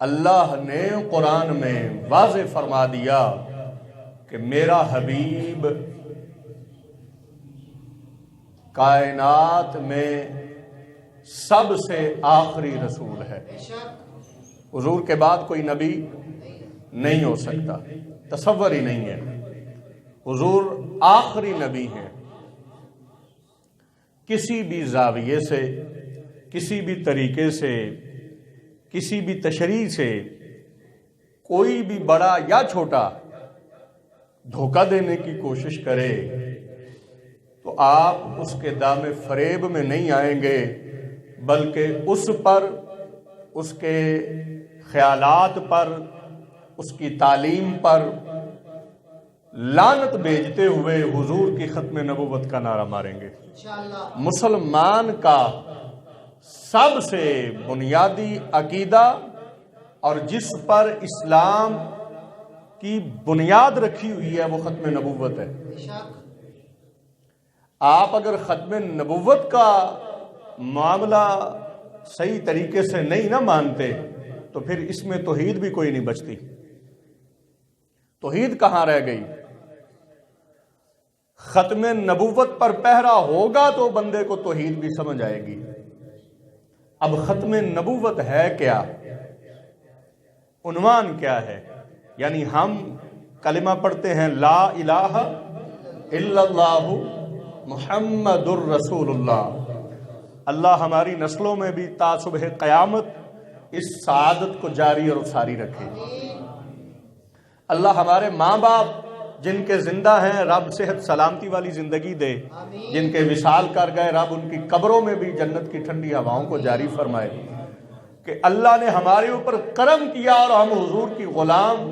اللہ نے قرآن میں واضح فرما دیا کہ میرا حبیب کائنات میں سب سے آخری رسول ہے. حضور کے بعد کوئی نبی نہیں ہو سکتا، تصور ہی نہیں ہے. حضور آخری نبی ہیں. کسی بھی زاویے سے، کسی بھی طریقے سے، کسی بھی تشریح سے کوئی بھی بڑا یا چھوٹا دھوکہ دینے کی کوشش کرے تو آپ اس کے دام فریب میں نہیں آئیں گے، بلکہ اس پر، اس کے خیالات پر، اس کی تعلیم پر لعنت بھیجتے ہوئے حضور کی ختم نبوت کا نعرہ ماریں گے. مسلمان کا سب سے بنیادی عقیدہ اور جس پر اسلام کی بنیاد رکھی ہوئی ہے وہ ختم نبوت ہے. آپ اگر ختم نبوت کا معاملہ صحیح طریقے سے نہیں نہ مانتے تو پھر اس میں توحید بھی کوئی نہیں بچتی. توحید کہاں رہ گئی؟ ختم نبوت پر پہرا ہوگا تو بندے کو توحید بھی سمجھ آئے گی. اب ختم نبوت ہے کیا؟ عنوان کیا ہے؟ یعنی ہم کلمہ پڑھتے ہیں لا الہ الا اللہ محمد الرسول اللہ. اللہ ہماری نسلوں میں بھی تا صبح قیامت اس سعادت کو جاری اور ساری رکھے. اللہ ہمارے ماں باپ جن کے زندہ ہیں رب صحت سلامتی والی زندگی دے، جن کے وصال کر گئے رب ان کی قبروں میں بھی جنت کی ٹھنڈی ہواؤں کو جاری فرمائے. کہ اللہ نے ہمارے اوپر کرم کیا اور ہم حضور کی غلام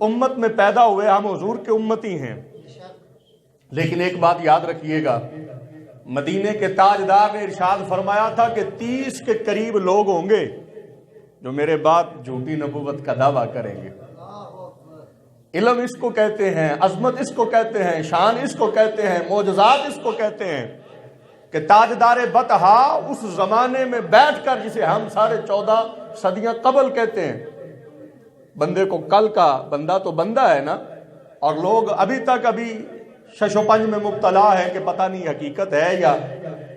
امت میں پیدا ہوئے، ہم حضور کے امتی ہیں. لیکن ایک بات یاد رکھیے گا، مدینے کے تاجدار نے ارشاد فرمایا تھا کہ 30 کے قریب لوگ ہوں گے جو میرے بعد جھوٹی نبوت کا دعویٰ کریں گے. علم اس کو کہتے ہیں، عظمت اس کو کہتے ہیں، شان اس کو کہتے ہیں، معجزات اس کو کہتے ہیں کہ تاجدار بطحا اس زمانے میں بیٹھ کر، جسے ہم 14.5 صدیاں قبل کہتے ہیں، بندے کو کل کا بندہ تو بندہ ہے نا، اور لوگ ابھی تک شش و پنج میں مبتلا ہے کہ پتہ نہیں حقیقت ہے یا،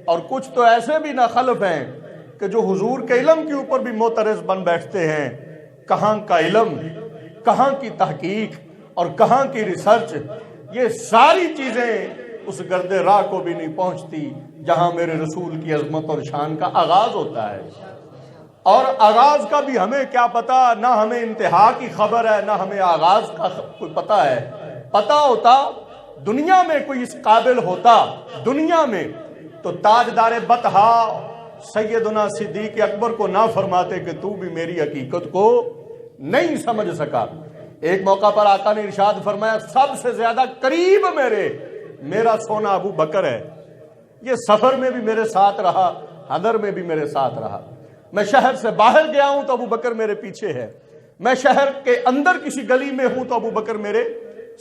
اور کچھ تو ایسے بھی ناخلف ہیں کہ جو حضور کے علم کے اوپر بھی معترض بن بیٹھتے ہیں. کہاں کا علم، کہاں کی تحقیق اور کہاں کی ریسرچ، یہ ساری چیزیں اس گرد راہ کو بھی نہیں پہنچتی جہاں میرے رسول کی عظمت اور شان کا آغاز ہوتا ہے. اور آغاز کا بھی ہمیں کیا پتا، نہ ہمیں انتہا کی خبر ہے، نہ ہمیں آغاز کا کوئی پتا ہے. پتا ہوتا، دنیا میں کوئی اس قابل ہوتا دنیا میں، تو تاجدار بطحا سیدنا صدیق اکبر کو نہ فرماتے کہ تو بھی میری حقیقت کو نہیں سمجھ سکا. ایک موقع پر آقا نے ارشاد فرمایا سب سے زیادہ قریب میرا سونا ابو بکر ہے. یہ سفر میں بھی میرے ساتھ رہا، حضر میں بھی میرے ساتھ رہا. میں شہر سے باہر گیا ہوں تو ابو بکر میرے پیچھے ہے، میں شہر کے اندر کسی گلی میں ہوں تو ابو بکر میرے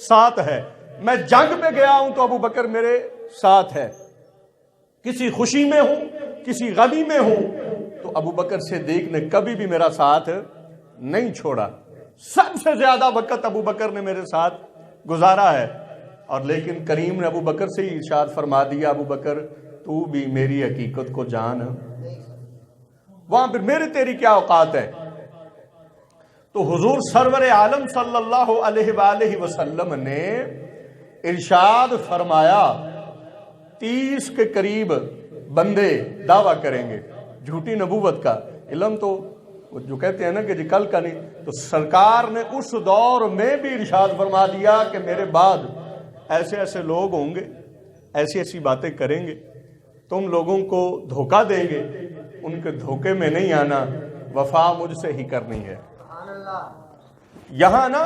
ساتھ ہے، میں جنگ پہ گیا ہوں تو ابو بکر میرے ساتھ ہے، کسی خوشی میں ہوں کسی غمی میں ہوں تو ابو بکر صدیق نے کبھی بھی میرا ساتھ نہیں چھوڑا. سب سے زیادہ وقت ابو بکر نے میرے ساتھ گزارا ہے. اور لیکن کریم نے ابو بکر سے ہی ارشاد فرما دیا ابو بکر تو بھی میری حقیقت کو جان. وہاں پھر میرے تیری کیا اوقات ہے؟ تو حضور سرور عالم صلی اللہ علیہ وآلہ وسلم نے ارشاد فرمایا 30 کے قریب بندے دعویٰ کریں گے جھوٹی نبوت کا. علم تو جو کہتے ہیں نا کہ جی کل کا نہیں، تو سرکار نے اس دور میں بھی ارشاد فرما دیا کہ میرے بعد ایسے ایسے لوگ ہوں گے، ایسی ایسی باتیں کریں گے، تم لوگوں کو دھوکہ دیں گے، ان کے دھوکے میں نہیں آنا، وفا مجھ سے ہی کرنی ہے. یہاں نا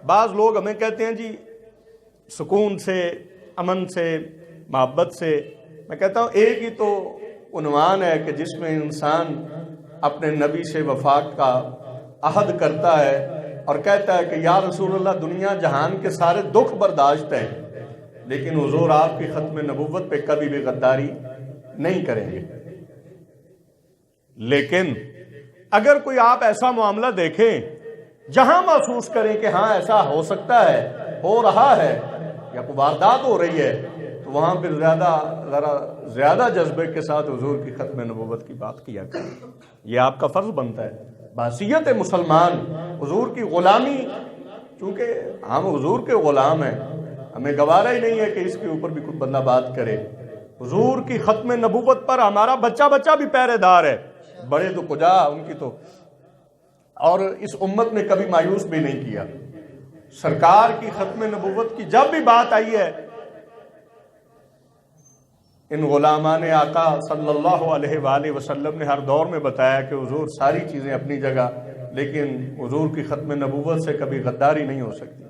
بعض لوگ ہمیں کہتے ہیں جی سکون سے، امن سے، محبت سے. میں کہتا ہوں ایک ہی تو عنوان ہے کہ جس میں انسان اپنے نبی سے وفا کا عہد کرتا ہے اور کہتا ہے کہ یا رسول اللہ دنیا جہان کے سارے دکھ برداشت ہیں لیکن حضور آپ کی ختم نبوت پہ کبھی بھی غداری نہیں کریں گے. لیکن اگر کوئی آپ ایسا معاملہ دیکھیں جہاں محسوس کریں کہ ہاں ایسا ہو سکتا ہے، ہو رہا ہے یا کوئی واردات ہو رہی ہے، تو وہاں پھر ذرا زیادہ جذبے کے ساتھ حضور کی ختم نبوت کی بات کیا کریں۔ یہ آپ کا فرض بنتا ہے بحیثیت مسلمان۔ حضور کی غلامی، چونکہ ہم حضور کے غلام ہیں، ہمیں گوارا ہی نہیں ہے کہ اس کے اوپر بھی کوئی بندہ بات کرے۔ حضور کی ختم نبوت پر ہمارا بچہ بھی پہرے دار ہے، بڑے تو کجا ان کی تو، اور اس امت نے کبھی مایوس بھی نہیں کیا۔ سرکار کی ختم نبوت کی جب بھی بات آئی ہے، ان غلامان آقا صلی اللہ علیہ وآلہ وسلم نے ہر دور میں بتایا کہ حضور ساری چیزیں اپنی جگہ، لیکن حضور کی ختم نبوت سے کبھی غداری نہیں ہو سکتی۔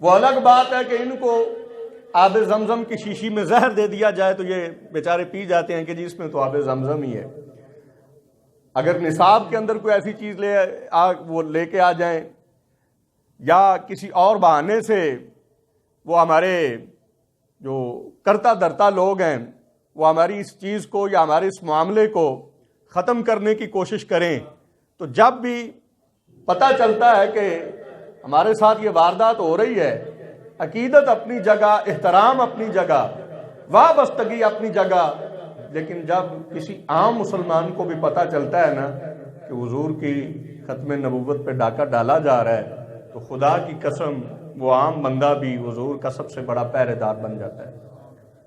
وہ الگ بات ہے کہ ان کو آب زمزم کی شیشی میں زہر دے دیا جائے تو یہ بیچارے پی جاتے ہیں کہ جی اس میں تو آب زمزم ہی ہے۔ اگر نصاب کے اندر کوئی ایسی چیز وہ لے کے آ جائیں، یا کسی اور بہانے سے وہ ہمارے جو کرتا درتا لوگ ہیں وہ ہماری اس چیز کو یا ہمارے اس معاملے کو ختم کرنے کی کوشش کریں، تو جب بھی پتہ چلتا ہے کہ ہمارے ساتھ یہ واردات ہو رہی ہے، عقیدت اپنی جگہ، احترام اپنی جگہ، وابستگی اپنی جگہ، لیکن جب کسی عام مسلمان کو بھی پتہ چلتا ہے نا کہ حضور کی ختم نبوت پہ ڈاکہ ڈالا جا رہا ہے، تو خدا کی قسم وہ عام بندہ بھی حضور کا سب سے بڑا پہرے دار بن جاتا ہے۔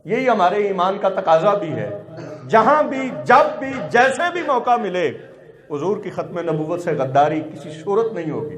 یہی ہمارے ایمان کا تقاضا بھی ہے، جہاں بھی، جب بھی، جیسے بھی موقع ملے، حضور کی ختم نبوت سے غداری کسی صورت نہیں ہوگی۔